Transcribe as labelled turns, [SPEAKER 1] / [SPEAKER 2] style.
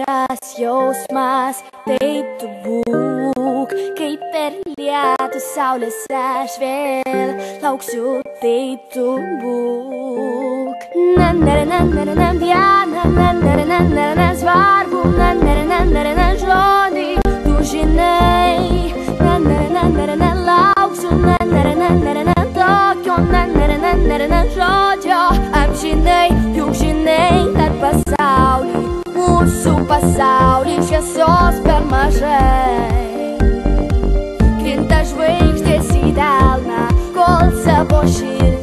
[SPEAKER 1] tikras jausmas, taip tu būk, kaip per lietų saulės aš vėl lauksiu, taip tu būk. Na na na na na na diena, na na na na na svarbu, na na na na na žodį, tu žinai, na na na na na lauksiu, na na na na na tokio, na na na na na žodžio, amžinai, juk žinai, kad pasaulį, mūsų pasaulį šviesos per mažai. Krinta žvaigždės į delną, kol savo širdį